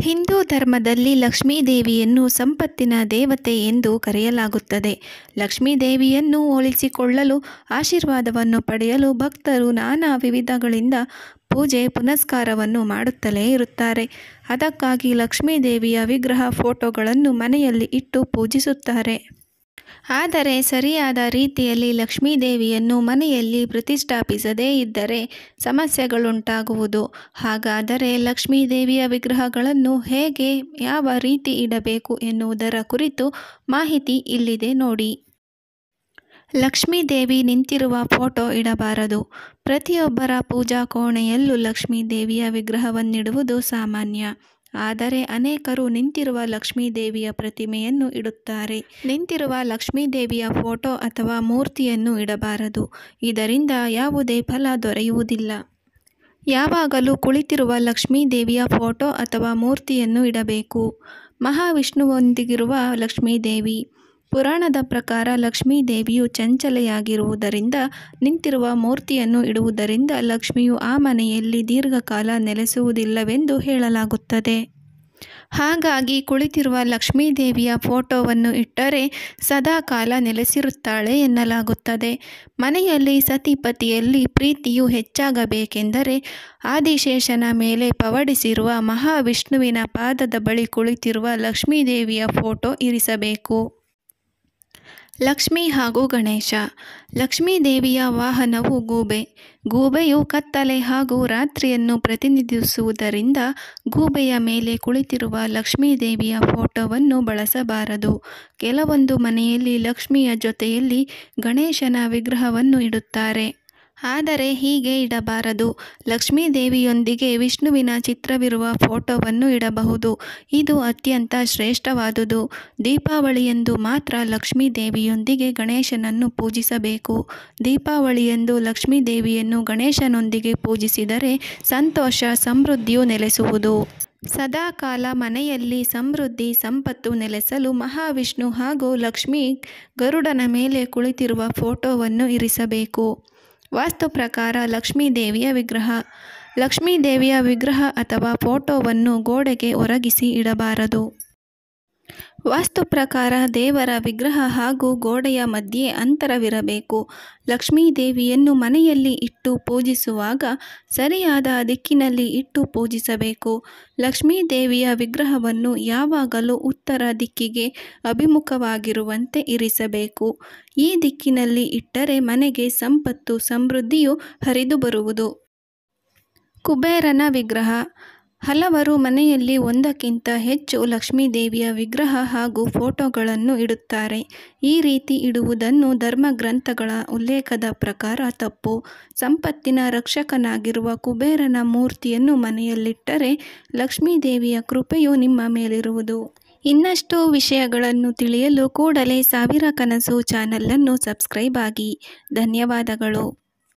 ಹಿಂದೂ ಧರ್ಮದಲ್ಲಿ ಲಕ್ಷ್ಮೀ ದೇವಿಯನ್ನು ಸಂಪತ್ತಿನ ದೇವತೆ ಎಂದು ಕರೆಯಲಾಗುತ್ತದೆ. ಲಕ್ಷ್ಮೀ ದೇವಿಯನ್ನು ಒಲಿಸಿಕೊಳ್ಳಲು, ಆಶೀರ್ವಾದವನ್ನು ಪಡೆಯಲು ಭಕ್ತರು ನಾನಾ ವಿಧಗಳಿಂದ ಪೂಜೆ ಪುನಸ್ಕಾರವನ್ನು ಮಾಡುತ್ತಲೇ ಇರುತ್ತಾರೆ. ಅದಕ್ಕಾಗಿ ಲಕ್ಷ್ಮೀ ದೇವಿಯ ವಿಗ್ರಹ ಫೋಟೋಗಳನ್ನು ಮನೆಯಲ್ಲಿ ಇಟ್ಟು ಪೂಜಿಸುತ್ತಾರೆ. ಆದರೆ ಸರಿಯಾದ ರೀತಿಯಲ್ಲಿ ಲಕ್ಷ್ಮೀ ದೇವಿಯನ್ನು ಮನೆಯಲ್ಲಿ ಪ್ರತಿಷ್ಠಾಪಿಸದೇ ಇದ್ದರೆ ಸಮಸ್ಯೆಗಳುಂಟಾಗುವುದು. ಹಾಗಾದರೆ ಲಕ್ಷ್ಮೀ ದೇವಿಯ ವಿಗ್ರಹಗಳನ್ನು ಹೇಗೆ, ಯಾವ ರೀತಿ ಇಡಬೇಕು ಎನ್ನುವುದರ ಕುರಿತು ಮಾಹಿತಿ ಇಲ್ಲಿದೆ ನೋಡಿ. ಲಕ್ಷ್ಮೀ ದೇವಿ ನಿಂತಿರುವ ಫೋಟೋ ಇಡಬಾರದು. ಪ್ರತಿಯೊಬ್ಬರ ಪೂಜಾ ಕೋಣೆಯಲ್ಲೂ ಲಕ್ಷ್ಮೀ ದೇವಿಯ ವಿಗ್ರಹವನ್ನಿಡುವುದು ಸಾಮಾನ್ಯ. ಆದರೆ ಅನೇಕರು ನಿಂತಿರುವ ಲಕ್ಷ್ಮೀ ದೇವಿಯ ಪ್ರತಿಮೆಯನ್ನು ಇಡುತ್ತಾರೆ. ನಿಂತಿರುವ ಲಕ್ಷ್ಮೀ ದೇವಿಯ ಫೋಟೋ ಅಥವಾ ಮೂರ್ತಿಯನ್ನು ಇಡಬಾರದು. ಇದರಿಂದ ಯಾವುದೇ ಫಲ ದೊರೆಯುವುದಿಲ್ಲ. ಯಾವಾಗಲೂ ಕುಳಿತಿರುವ ಲಕ್ಷ್ಮೀ ದೇವಿಯ ಫೋಟೋ ಅಥವಾ ಮೂರ್ತಿಯನ್ನು ಇಡಬೇಕು. ಮಹಾವಿಷ್ಣುವೊಂದಿಗಿರುವ ಲಕ್ಷ್ಮೀ ದೇವಿ. ಪುರಾಣದ ಪ್ರಕಾರ ಲಕ್ಷ್ಮೀ ದೇವಿಯು ಚಂಚಲೆಯಾಗಿರುವುದರಿಂದ ನಿಂತಿರುವ ಮೂರ್ತಿಯನ್ನು ಇಡುವುದರಿಂದ ಲಕ್ಷ್ಮಿಯು ಆ ಮನೆಯಲ್ಲಿ ದೀರ್ಘಕಾಲ ನೆಲೆಸುವುದಿಲ್ಲವೆಂದು ಹೇಳಲಾಗುತ್ತದೆ. ಹಾಗಾಗಿ ಕುಳಿತಿರುವ ಲಕ್ಷ್ಮೀ ದೇವಿಯ ಫೋಟೋವನ್ನು ಇಟ್ಟರೆ ಸದಾ ಕಾಲ ನೆಲೆಸಿರುತ್ತಾಳೆ ಎನ್ನಲಾಗುತ್ತದೆ. ಮನೆಯಲ್ಲಿ ಸತಿಪತಿಯಲ್ಲಿ ಪ್ರೀತಿಯು ಹೆಚ್ಚಾಗಬೇಕೆಂದರೆ ಆದಿಶೇಷನ ಮೇಲೆ ಪವಡಿಸಿರುವ ಮಹಾವಿಷ್ಣುವಿನ ಪಾದದ ಬಳಿ ಕುಳಿತಿರುವ ಲಕ್ಷ್ಮೀ ದೇವಿಯ ಫೋಟೋ ಇರಿಸಬೇಕು. ಲಕ್ಷ್ಮಿ ಹಾಗೂ ಗಣೇಶ. ಲಕ್ಷ್ಮೀ ದೇವಿಯ ವಾಹನವು ಗೂಬೆ. ಗೂಬೆಯು ಕತ್ತಲೆ ಹಾಗೂ ರಾತ್ರಿಯನ್ನು ಪ್ರತಿನಿಧಿಸುವುದರಿಂದ ಗೂಬೆಯ ಮೇಲೆ ಕುಳಿತಿರುವ ಲಕ್ಷ್ಮೀ ದೇವಿಯ ಫೋಟೋವನ್ನು ಬಳಸಬಾರದು. ಕೆಲವೊಂದು ಮನೆಯಲ್ಲಿ ಲಕ್ಷ್ಮಿಯ ಜೊತೆಯಲ್ಲಿ ಗಣೇಶನ ವಿಗ್ರಹವನ್ನು ಇಡುತ್ತಾರೆ. ಆದರೆ ಹೀಗೆ ಇಡಬಾರದು. ಲಕ್ಷ್ಮೀ ದೇವಿಯೊಂದಿಗೆ ವಿಷ್ಣುವಿನ ಚಿತ್ರವಿರುವ ಫೋಟೋವನ್ನು ಇಡಬಹುದು. ಇದು ಅತ್ಯಂತ ಶ್ರೇಷ್ಠವಾದುದು. ದೀಪಾವಳಿಯಂದು ಮಾತ್ರ ಲಕ್ಷ್ಮೀ ದೇವಿಯೊಂದಿಗೆ ಗಣೇಶನನ್ನು ಪೂಜಿಸಬೇಕು. ದೀಪಾವಳಿಯಂದು ಲಕ್ಷ್ಮೀ ದೇವಿಯನ್ನು ಗಣೇಶನೊಂದಿಗೆ ಪೂಜಿಸಿದರೆ ಸಂತೋಷ, ಸಮೃದ್ಧಿಯು ನೆಲೆಸುವುದು. ಸದಾಕಾಲ ಮನೆಯಲ್ಲಿ ಸಮೃದ್ಧಿ, ಸಂಪತ್ತು ನೆಲೆಸಲು ಮಹಾವಿಷ್ಣು ಹಾಗೂ ಲಕ್ಷ್ಮೀ ಗರುಡನ ಮೇಲೆ ಕುಳಿತಿರುವ ಫೋಟೋವನ್ನು ಇರಿಸಬೇಕು. ವಾಸ್ತು ಪ್ರಕಾರ ಲಕ್ಷ್ಮೀ ದೇವಿಯ ವಿಗ್ರಹ. ಲಕ್ಷ್ಮೀ ದೇವಿಯ ವಿಗ್ರಹ ಅಥವಾ ಫೋಟೋವನ್ನು ಗೋಡೆಗೆ ಒರಗಿಸಿ ಇಡಬಾರದು. ವಾಸ್ತು ಪ್ರಕಾರ ದೇವರ ವಿಗ್ರಹ ಹಾಗೂ ಗೋಡೆಯ ಮಧ್ಯೆ ಅಂತರವಿರಬೇಕು. ಲಕ್ಷ್ಮೀ ದೇವಿಯನ್ನು ಮನೆಯಲ್ಲಿ ಇಟ್ಟು ಪೂಜಿಸುವಾಗ ಸರಿಯಾದ ದಿಕ್ಕಿನಲ್ಲಿ ಇಟ್ಟು ಪೂಜಿಸಬೇಕು. ಲಕ್ಷ್ಮೀ ದೇವಿಯ ವಿಗ್ರಹವನ್ನು ಯಾವಾಗಲೂ ಉತ್ತರ ದಿಕ್ಕಿಗೆ ಅಭಿಮುಖವಾಗಿರುವಂತೆ ಇರಿಸಬೇಕು. ಈ ದಿಕ್ಕಿನಲ್ಲಿ ಇಟ್ಟರೆ ಮನೆಗೆ ಸಂಪತ್ತು, ಸಮೃದ್ಧಿಯು ಹರಿದು ಬರುವುದು. ಕುಬೇರನ ವಿಗ್ರಹ. ಹಲವರು ಮನೆಯಲ್ಲಿ ಒಂದಕ್ಕಿಂತ ಹೆಚ್ಚು ಲಕ್ಷ್ಮೀ ದೇವಿಯ ವಿಗ್ರಹ ಹಾಗೂ ಫೋಟೋಗಳನ್ನು ಇಡುತ್ತಾರೆ. ಈ ರೀತಿ ಇಡುವುದನ್ನು ಧರ್ಮಗ್ರಂಥಗಳ ಉಲ್ಲೇಖದ ಪ್ರಕಾರ ತಪ್ಪು. ಸಂಪತ್ತಿನ ರಕ್ಷಕನಾಗಿರುವ ಕುಬೇರನ ಮೂರ್ತಿಯನ್ನು ಮನೆಯಲ್ಲಿಟ್ಟರೆ ಲಕ್ಷ್ಮೀ ದೇವಿಯ ಕೃಪೆಯು ನಿಮ್ಮ ಮೇಲಿರುವುದು. ಇನ್ನಷ್ಟು ವಿಷಯಗಳನ್ನು ತಿಳಿಯಲು ಕೂಡಲೇ ಸಾವಿರ ಕನಸು ಚಾನಲನ್ನು ಸಬ್ಸ್ಕ್ರೈಬ್ ಆಗಿ. ಧನ್ಯವಾದಗಳು.